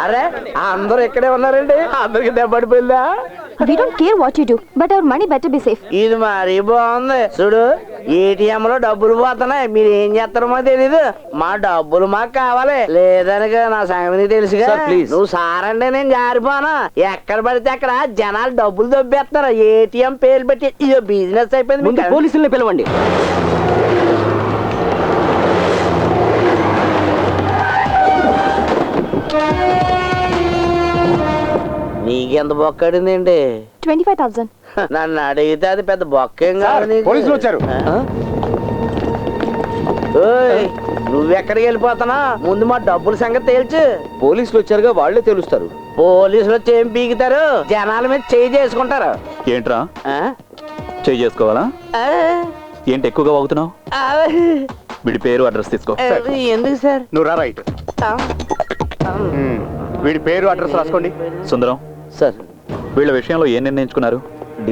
అరే అందరూ ఇక్కడే ఉన్నారండి, అందరికి దెబ్బడిపోయిందా? We don't care what you do, but our money better be safe. ఇది మరీ బాగుంది. చూడు, ఏటీఎం లో డబ్బులు పోతున్నాయి, మీరు ఏం చేస్తారో తెలీదు. మా డబ్బులు మాకు కావాలి, లేదనక నా సంగతి తెలుసుగా. నువ్వు సారంటే నేను జారిపోనా. ఎక్కడ పడితే అక్కడ జనాలు డబ్బులు దొబ్బేస్తున్నారు. ఏటీఎం పేరు పెట్టి ఇదో బిజినెస్ అయిపోయింది. పోలీసుల్ని పిలవండి. నీకెంత బొక్కడిందండి? 25,000. నన్ను అడిగితే అది పెద్ద బొక్కేం కాదు. పోలీసులు వచ్చారు. నువ్వెక్కడికి వెళ్ళిపోతానా? ముందు మా డబ్బుల సంగతి తేల్చు. పోలీసులు వచ్చారుగా, వాళ్లే తెలుస్తారు. పోలీసులు వచ్చి ఏం పీకుతారు? జనాల మీద చేయి చేసుకుంటారు. ఏంట్రా చేయి చేసుకోవాలా? ఏంటి ఎక్కువగా వాగుతున్నావు? వీడి పేరు అడ్రస్ తీసుకో. ఎందుకు సార్? నువ్వు రా. రైట్. వీడి పేరు అడ్రస్ రాసుకోండి. సుందరం సార్, వీళ్ళ విషయంలో ఏం నిర్ణయించుకున్నారు?